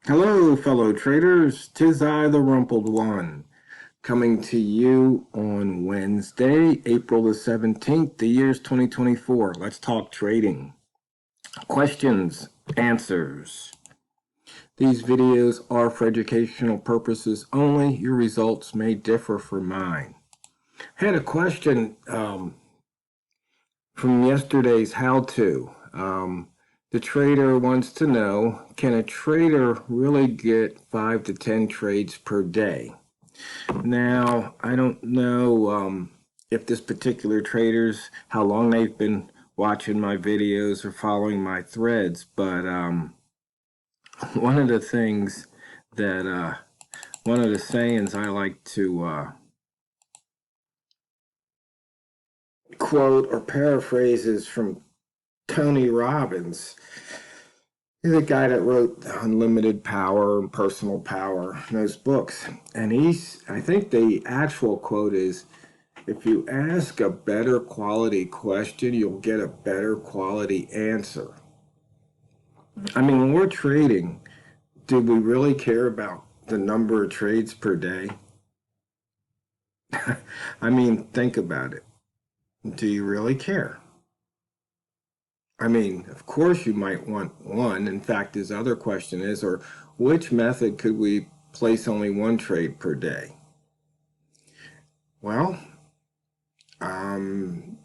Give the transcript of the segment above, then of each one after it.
Hello, fellow traders. 'Tis I, the Rumpled One, coming to you on Wednesday, April the 17th. The year's 2024. Let's talk trading. Questions, answers. These videos are for educational purposes only. Your results may differ from mine. I had a question from yesterday's how-to. The trader wants to know, can a trader really get 5 to 10 trades per day? Now, I don't know if this particular trader's, how long they've been watching my videos or following my threads, but one of the things that, one of the sayings I like to quote or paraphrase is from Tony Robbins. He's a guy that wrote Unlimited Power and Personal Power, those books. And I think the actual quote is, if you ask a better quality question, you'll get a better quality answer. I mean, when we're trading, do we really care about the number of trades per day? I mean, think about it. Do you really care? I mean, of course you might want one. In fact, his other question is, or which method could we place only one trade per day? Well, I'm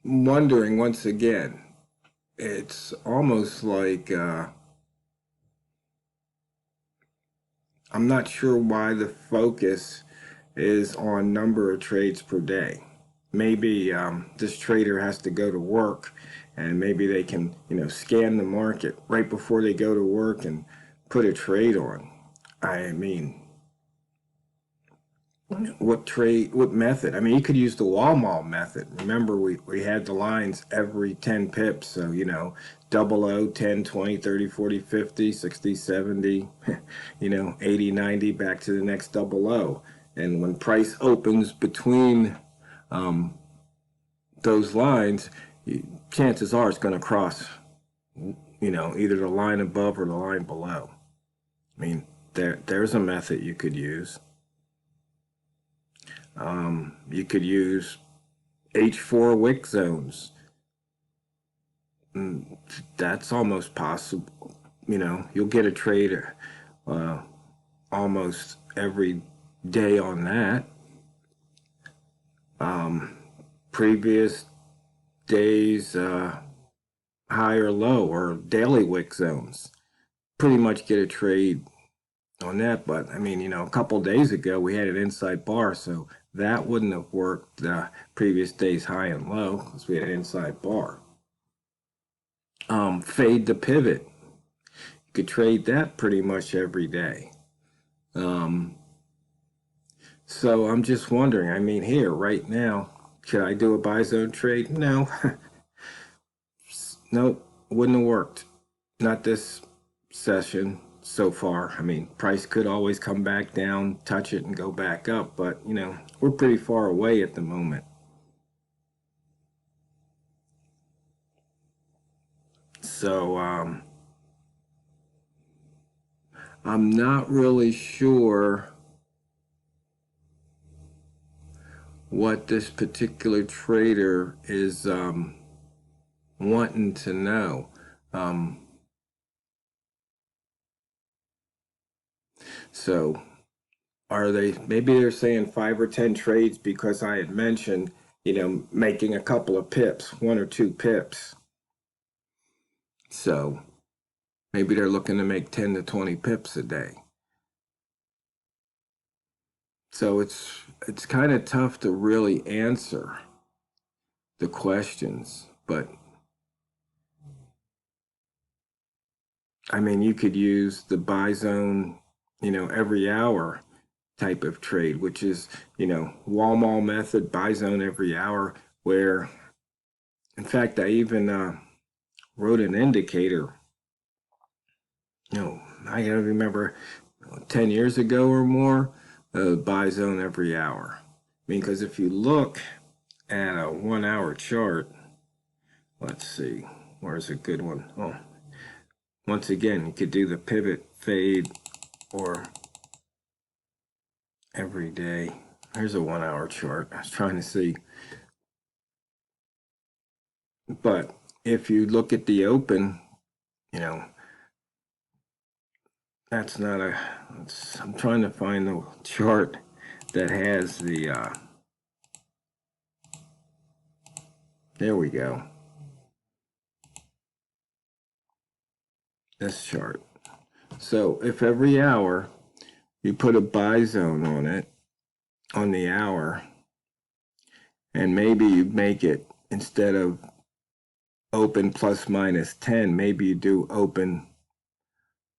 wondering once again, it's almost like I'm not sure why the focus is on number of trades per day. Maybe this trader has to go to work, and maybe they can, scan the market right before they go to work and put a trade on. I mean, what method? I mean, you could use the wall method. Remember, we had the lines every 10 pips. So, 00, 10, 20, 30, 40, 50, 60, 70, 80, 90, back to the next 00. And when price opens between those lines, chances are it's going to cross, either the line above or the line below. I mean, there's a method you could use. You could use H4 wick zones. That's almost possible. You'll get a trade almost every day on that. Previous days high or low, or daily wick zones, pretty much get a trade on that. But I mean, a couple days ago we had an inside bar, so that wouldn't have worked previous days high and low because we had an inside bar. Fade to pivot, you could trade that pretty much every day. So I'm just wondering, I mean, here right now, should I do a buy zone trade? No. Nope, wouldn't have worked. Not this session so far. I mean, price could always come back down, touch it, and go back up, but, we're pretty far away at the moment. So, I'm not really sure what this particular trader is wanting to know. So maybe they're saying 5 or 10 trades because I had mentioned, making a couple of pips, 1 or 2 pips. So maybe they're looking to make 10 to 20 pips a day. So it's kind of tough to really answer the questions, but I mean, you could use the buy zone, every hour type of trade, which is, wall method, buy zone every hour, where, in fact, I even wrote an indicator. I gotta remember 10 years ago or more, buy zone every hour. I mean, because if you look at a 1 hour chart, let's see, where's a good one? Oh, once again, you could do the pivot, fade, or every day. Here's a 1 hour chart. I was trying to see. But if you look at the open, you know, that's not a, I'm trying to find the chart that has the, there we go. This chart. So if every hour you put a buy zone on it, on the hour, and maybe you make it, instead of open plus minus 10, maybe you do open,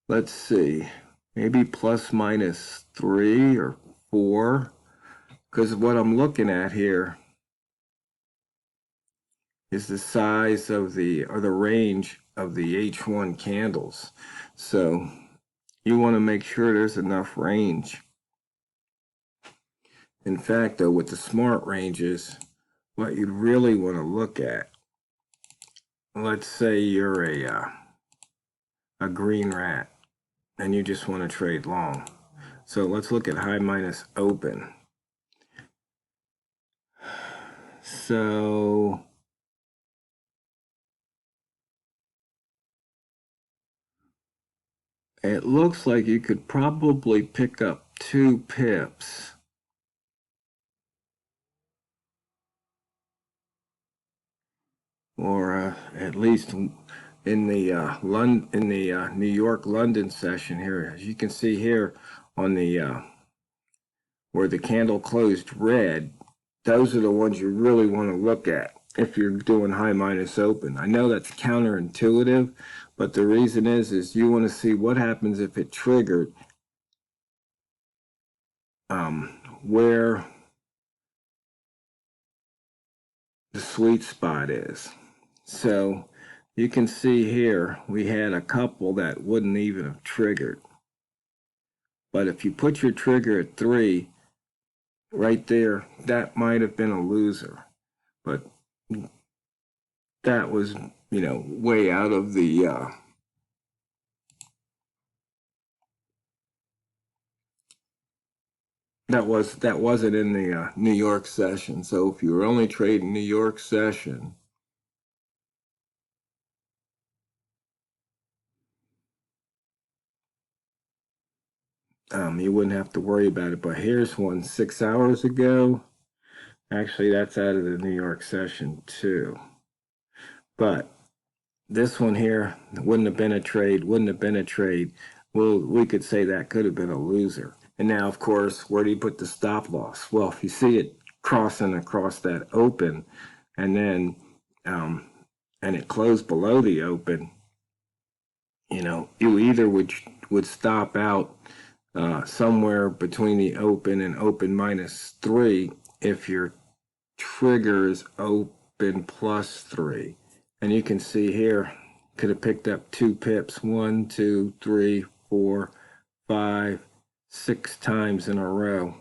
let's see, maybe plus minus 3 or 4, because what I'm looking at here is the size of the, or the range of the H1 candles. So you want to make sure there's enough range. In fact, though, with the smart ranges, what you'd really want to look at, let's say you're a green rat and you just want to trade long. So let's look at high minus open. So it looks like you could probably pick up 2 pips. Or at least in the New York London session here, as you can see here on the where the candle closed red, those are the ones you really want to look at if you're doing high minus open. I know that's counterintuitive, but the reason is you want to see what happens if it triggered where the sweet spot is. So you can see here we had a couple that wouldn't even have triggered. But if you put your trigger at 3, right there, that might have been a loser. But that was, you know, way out of the that wasn't in the New York session. So if you were only trading New York session, you wouldn't have to worry about it. But here's one 6 hours ago. Actually, that's out of the New York session too. But this one here wouldn't have been a trade, Well, we could say that could have been a loser. And now, of course, where do you put the stop loss? Well, if you see it crossing across that open and then and it closed below the open, you know, you either would stop out somewhere between the open and open minus 3 if your trigger is open plus 3. And you can see here, could have picked up 2 pips, 1, 2, 3, 4, 5, 6 times in a row.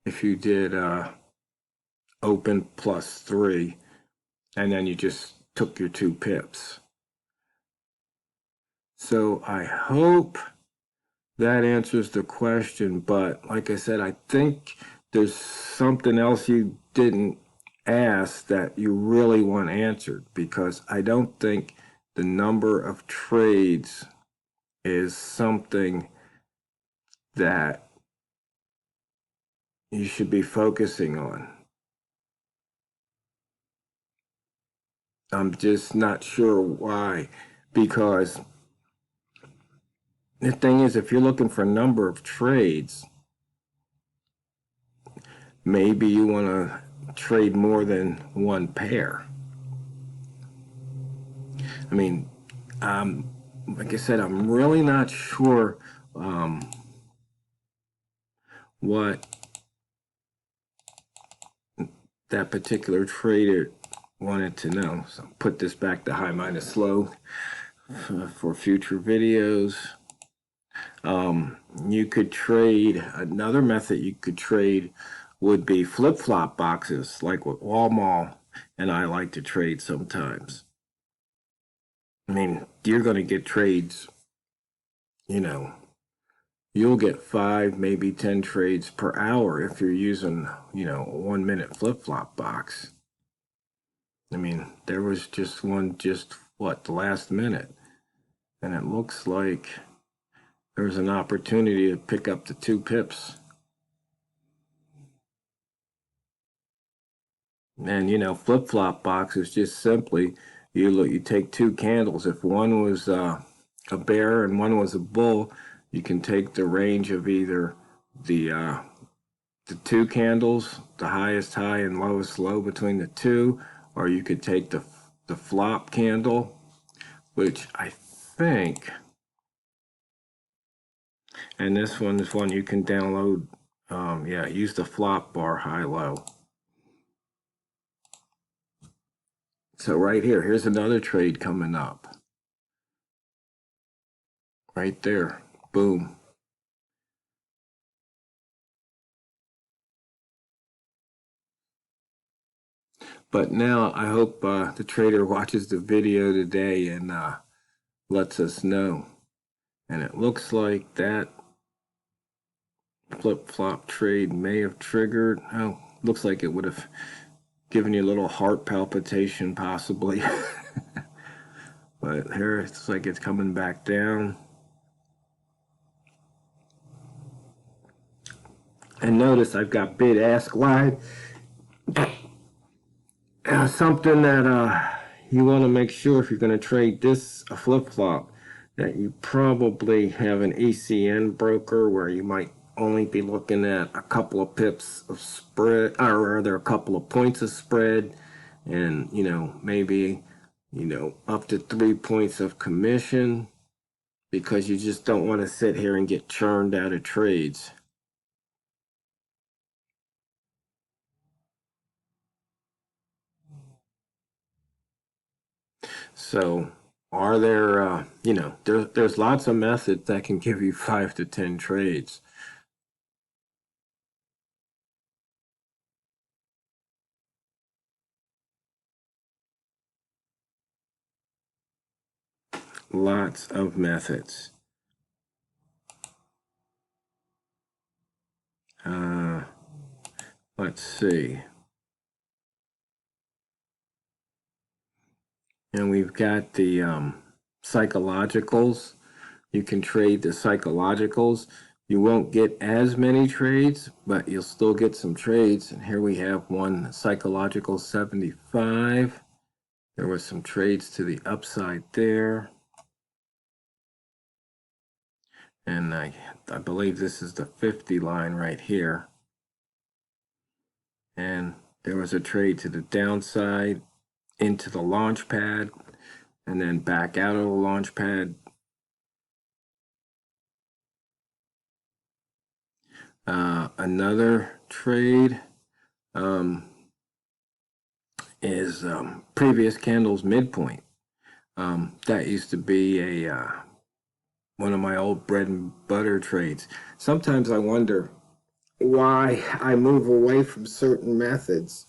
If you did open plus 3, and then you just took your 2 pips. So I hope that answers the question, but like I said, I think there's something else you didn't ask that you really want answered, because I don't think the number of trades is something that you should be focusing on. I'm just not sure why, because the thing is, if you're looking for a number of trades, maybe you want to trade more than one pair. I mean, like I said, I'm really not sure what that particular trader wanted to know. So put this back to high minus low for future videos. You could trade, another method you could trade would be flip-flop boxes, like what Walmart and I like to trade sometimes. I mean, you're going to get trades, you know, you'll get 5, maybe 10 trades per hour if you're using, a 1 minute flip-flop box. I mean, there was just one, the last minute. And it looks like there's an opportunity to pick up the 2 pips. And, flip-flop box is just simply, you take 2 candles. If one was a bear and one was a bull, you can take the range of either the 2 candles, the highest high and lowest low between the 2, or you could take the flop candle, which I think, and this one is one you can download. Use the flop bar high low. So right here, here's another trade coming up. Right there, boom. But now I hope the trader watches the video today and lets us know. And it looks like that flip-flop trade may have triggered. Oh, looks like it would have given you a little heart palpitation possibly. But here it's like it's coming back down. And notice I've got bid ask wide. Something that you want to make sure if you're going to trade this flip-flop that you probably have an ECN broker where you might only be looking at a couple of pips of spread, or rather a couple of points of spread, and maybe up to 3 points of commission, because you just don't want to sit here and get churned out of trades. So are there, there's lots of methods that can give you 5 to 10 trades. Lots of methods. Let's see. And we've got the psychologicals. You can trade the psychologicals. You won't get as many trades, but you'll still get some trades. And here we have one psychological 75. There was some trades to the upside there. And I believe this is the 50 line right here. And there was a trade to the downside into the launch pad and then back out of the launch pad. Another trade is previous candle's midpoint. That used to be a one of my old bread and butter trades. Sometimes I wonder why I move away from certain methods.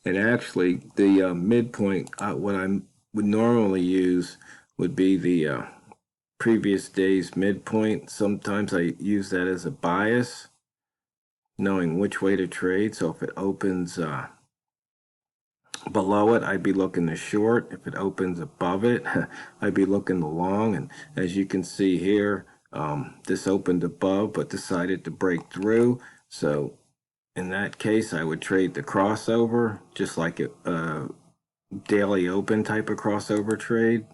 And actually, the midpoint, what I would normally use would be the previous day's midpoint. Sometimes I use that as a bias, knowing which way to trade. So if it opens below it, I'd be looking to short. If it opens above it, I'd be looking to long. And as you can see here, this opened above but decided to break through. So in that case, I would trade the crossover, just like a daily open type of crossover trade.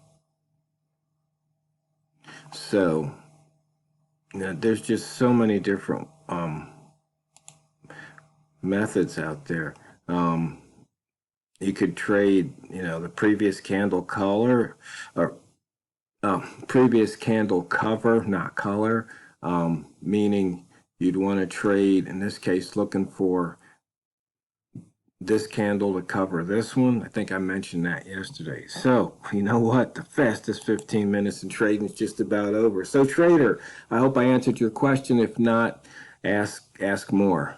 So there's just so many different methods out there. You could trade, the previous candle color, or previous candle cover, not color, meaning you'd want to trade, in this case, looking for this candle to cover this one. I think I mentioned that yesterday. So, you know what? The fastest 15 minutes in trading is just about over. So, trader, I hope I answered your question. If not, ask more.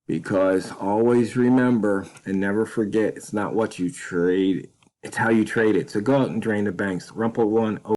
Because always remember and never forget, it's not what you trade, It's how you trade it. So go out and drain the banks. TheRumpledOne